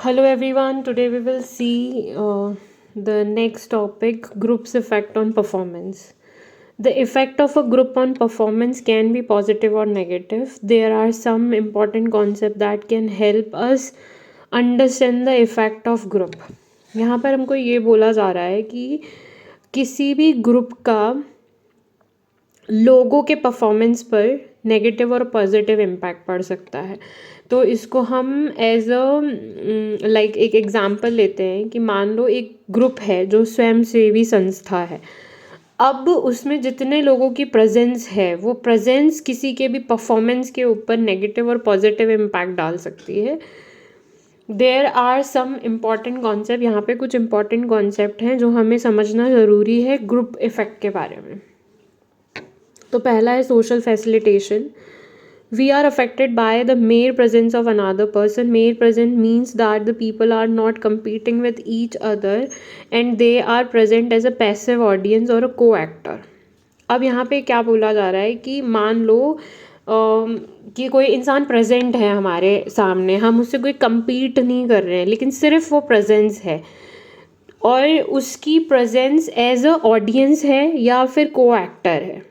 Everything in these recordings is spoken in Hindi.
Hello everyone, today we will see the next topic, group's effect on performance. The effect of a group on performance can be positive or negative. There are some important concepts that can help us understand the effect of group. यहाँ पर हमको ये बोला जा रहा है कि किसी भी ग्रुप का लोगों के परफॉर्मेंस पर नेगेटिव और पॉजिटिव इम्पैक्ट पड़ सकता है। तो इसको हम एज अ लाइक एक एग्जांपल लेते हैं कि मान लो एक ग्रुप है जो स्वयंसेवी संस्था है। अब उसमें जितने लोगों की प्रेजेंस है वो प्रेजेंस किसी के भी परफॉर्मेंस के ऊपर नेगेटिव और पॉजिटिव इम्पैक्ट डाल सकती है। There are some important concept, यहाँ पे कुछ इम्पॉर्टेंट कॉन्सेप्ट हैं जो हमें समझना ज़रूरी है ग्रुप इफ़ेक्ट के बारे में। तो पहला है social facilitation. We are affected by the mere presence of another person. Mere present means that the people are not competing with each other and they are present as a passive audience or a co-actor. अब यहाँ पे क्या बोला जा रहा है कि मान लो कि कोई इंसान प्रेजेंट है हमारे सामने, हम उससे कोई compete नहीं कर रहे हैं, लेकिन सिर्फ वो प्रेजेंस है और उसकी प्रेजेंस एज अ ऑडियंस है या फिर को एक्टर है।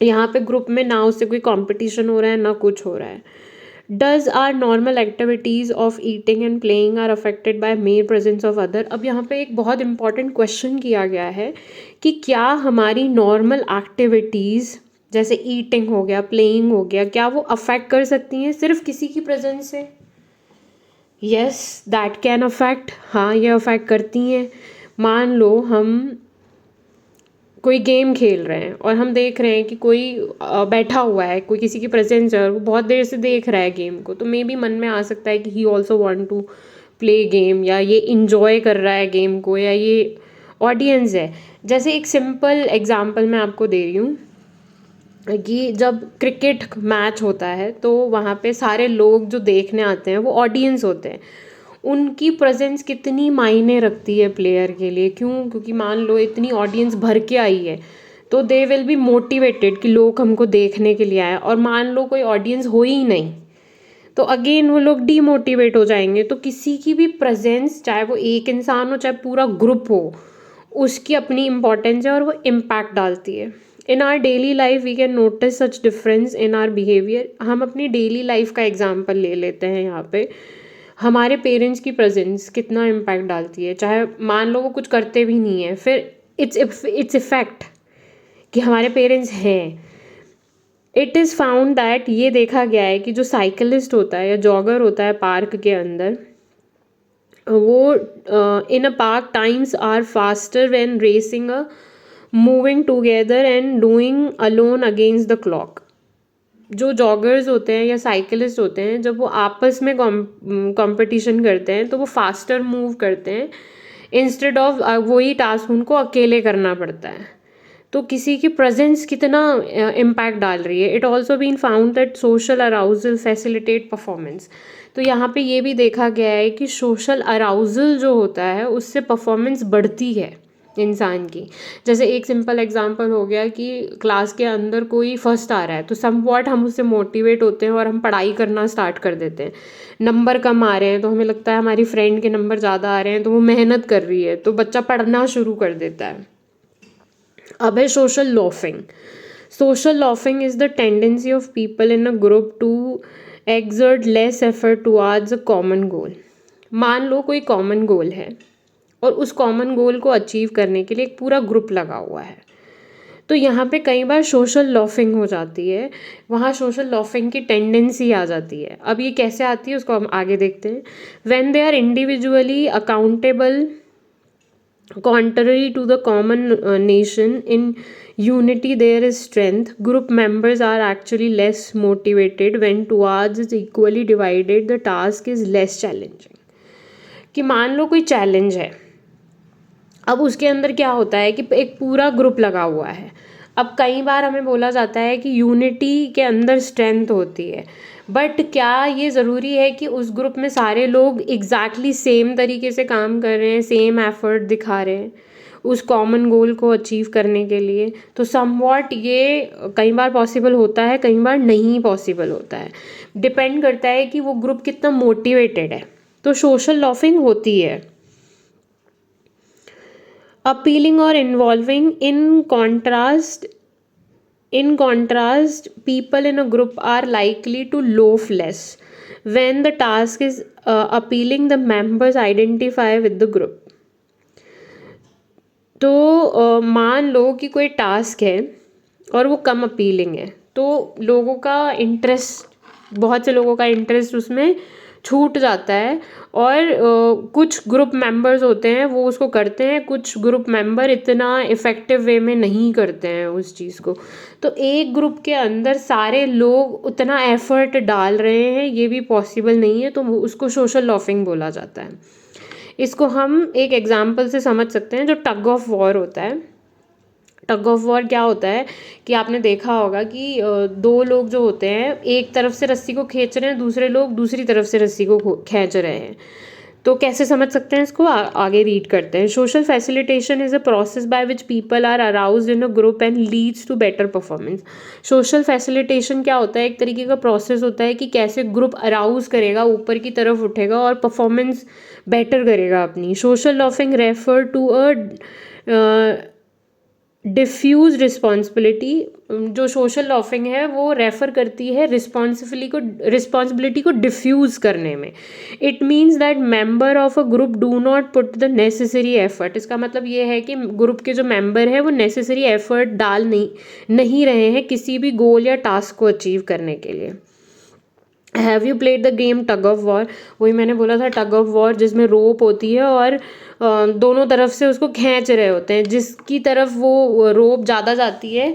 यहाँ पे ग्रुप में ना उससे कोई कंपटीशन हो रहा है ना कुछ हो रहा है। Does our normal activities of eating and playing are affected by mere presence of other. अब यहाँ पे एक बहुत इंपॉर्टेंट क्वेश्चन किया गया है कि क्या हमारी नॉर्मल एक्टिविटीज़ जैसे ईटिंग हो गया, प्लेइंग हो गया, क्या वो अफेक्ट कर सकती हैं सिर्फ किसी की प्रेजेंस से? Yes, that can affect. हाँ, ये अफेक्ट करती हैं। मान लो हम कोई गेम खेल रहे हैं और हम देख रहे हैं कि कोई बैठा हुआ है, कोई किसी की प्रेजेंस है और वो बहुत देर से देख रहा है गेम को, तो मे बी मन में आ सकता है कि he also want to play game, या ये इंजॉय कर रहा है गेम को, या ये ऑडियंस है। जैसे एक सिंपल एग्जांपल मैं आपको दे रही हूँ कि जब क्रिकेट मैच होता है तो वहाँ पे सारे लोग जो देखने आते हैं वो ऑडियंस होते हैं। उनकी प्रेजेंस कितनी मायने रखती है प्लेयर के लिए? क्यों? क्योंकि मान लो इतनी ऑडियंस भर के आई है तो दे विल बी मोटिवेटेड कि लोग हमको देखने के लिए आए, और मान लो कोई ऑडियंस हो ही नहीं तो अगेन वो लोग डीमोटिवेट हो जाएंगे। तो किसी की भी प्रेजेंस, चाहे वो एक इंसान हो चाहे पूरा ग्रुप हो, उसकी अपनी इम्पोर्टेंस है और वो इम्पैक्ट डालती है। In our daily life we can notice such difference in our behaviour. हम अपनी डेली लाइफ का एग्जाम्पल ले लेते हैं यहाँ पे। हमारे पेरेंट्स की प्रेजेंस कितना इम्पैक्ट डालती है, चाहे मान लो वो कुछ करते भी नहीं है, फिर इट्स इफेक्ट कि हमारे पेरेंट्स हैं। इट इज़ फाउंड दैट, ये देखा गया है कि जो साइकिलिस्ट होता है या जॉगर होता है पार्क के अंदर, वो in a park times are faster when racing a moving together and doing alone against the clock. जो जॉगर्स होते हैं या साइकिलिस्ट होते हैं, जब वो आपस में कंपटीशन करते हैं तो वो फास्टर मूव करते हैं इंस्टेड ऑफ वही टास्क उनको अकेले करना पड़ता है। तो किसी की प्रेजेंस कितना इम्पैक्ट डाल रही है। It also been found that social arousal facilitate performance. तो यहाँ पे ये भी देखा गया है कि सोशल अराउजल जो होता है उससे परफॉर्मेंस बढ़ती है इंसान की। जैसे एक सिंपल एग्जांपल हो गया कि क्लास के अंदर कोई फर्स्ट आ रहा है तो समवॉट हम उससे मोटिवेट होते हैं और हम पढ़ाई करना स्टार्ट कर देते हैं। नंबर कम आ रहे हैं तो हमें लगता है हमारी फ्रेंड के नंबर ज़्यादा आ रहे हैं तो वो मेहनत कर रही है, तो बच्चा पढ़ना शुरू कर देता है। अब है social loafing. Social loafing is the tendency of people in a group to exert less effort towards a common goal। मान लो कोई कॉमन गोल है और उस कॉमन गोल को अचीव करने के लिए एक पूरा ग्रुप लगा हुआ है, तो यहाँ पे कई बार सोशल लॉफिंग हो जाती है, वहाँ सोशल लॉफिंग की टेंडेंसी आ जाती है। अब ये कैसे आती है उसको हम आगे देखते हैं। When they are individually accountable contrary to the common nation, in unity there is strength. Group members are actually less motivated when towards is equally divided, the task is less challenging। कि मान लो कोई चैलेंज है, अब उसके अंदर क्या होता है कि एक पूरा ग्रुप लगा हुआ है। अब कई बार हमें बोला जाता है कि यूनिटी के अंदर स्ट्रेंथ होती है, बट क्या ये ज़रूरी है कि उस ग्रुप में सारे लोग एग्जैक्टली सेम तरीके से काम कर रहे हैं, सेम एफर्ट दिखा रहे हैं उस कॉमन गोल को अचीव करने के लिए? तो समवॉट ये कई बार पॉसिबल होता है, कई बार नहीं पॉसिबल होता है। डिपेंड करता है कि वो ग्रुप कितना मोटिवेटेड है। तो सोशल लॉफिंग होती है। अपीलिंग और involving, in contrast, people in a group are likely to loaf less. When the task is appealing, the members identify with the group. तो मान लो कि कोई टास्क है और वो कम अपीलिंग है, तो लोगों का इंटरेस्ट, बहुत से लोगों का इंटरेस्ट उसमें छूट जाता है, और कुछ ग्रुप मेंबर्स होते हैं वो उसको करते हैं, कुछ ग्रुप मेंबर इतना इफ़ेक्टिव वे में नहीं करते हैं उस चीज़ को। तो एक ग्रुप के अंदर सारे लोग उतना एफर्ट डाल रहे हैं ये भी पॉसिबल नहीं है, तो उसको सोशल लॉफिंग बोला जाता है। इसको हम एक एग्जाम्पल से समझ सकते हैं, जो टग ऑफ वॉर होता है। टग ऑफ वॉर क्या होता है कि आपने देखा होगा कि दो लोग जो होते हैं एक तरफ से रस्सी को खींच रहे हैं, दूसरे लोग दूसरी तरफ से रस्सी को खींच रहे हैं। तो कैसे समझ सकते हैं इसको, आगे रीड करते हैं। Social facilitation is a process by which people are aroused in a group and leads to better performance. Social facilitation क्या होता है, एक तरीके का प्रोसेस होता है कि कैसे ग्रुप अराउज करेगा, ऊपर की तरफ उठेगा और परफॉर्मेंस बेटर करेगा अपनी। Social loafing refer to a diffuse responsibility. जो सोशल लॉफिंग है वो रेफर करती है रिस्पॉन्सिबिलिटी को डिफ्यूज़ करने में। It means that member of a group do not put the necessary effort. इसका मतलब ये है कि ग्रुप के जो मेंबर है वो नेसेसरी एफर्ट डाल नहीं रहे हैं किसी भी गोल या टास्क को अचीव करने के लिए। Have you played the game tug of war? वही मैंने बोला था, टग ऑफ वॉर, जिसमें रोप होती है और दोनों तरफ से उसको खींच रहे होते हैं, जिसकी तरफ वो रोप ज़्यादा जाती है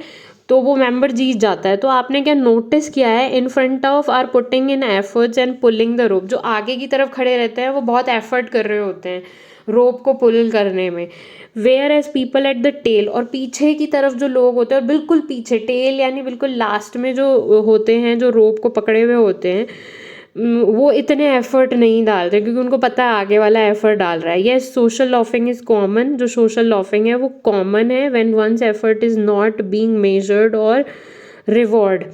तो वो मेंबर जीत जाता है। तो आपने क्या नोटिस किया है, in front of our putting in efforts and pulling the rope. जो आगे की तरफ खड़े रहते हैं वो बहुत एफर्ट कर रहे होते हैं रोप को पुल करने में। Whereas people at the tail, और पीछे की तरफ जो लोग होते हैं, और बिल्कुल पीछे, टेल यानी बिल्कुल लास्ट में जो होते हैं, जो रोप को पकड़े हुए होते हैं, वो इतने एफर्ट नहीं डालते क्योंकि उनको पता है आगे वाला एफर्ट डाल रहा है। Yes, social loafing is common. जो सोशल लॉफिंग है वो कॉमन है when one's effort is not being measured और रिवॉर्ड।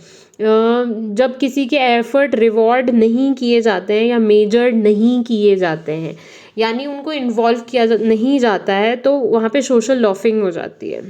जब किसी के एफर्ट रिवॉर्ड नहीं किए जाते हैं या मेजर्ड नहीं किए जाते हैं, यानी उनको इन्वॉल्व किया नहीं जाता है, तो वहाँ पे सोशल लॉफिंग हो जाती है।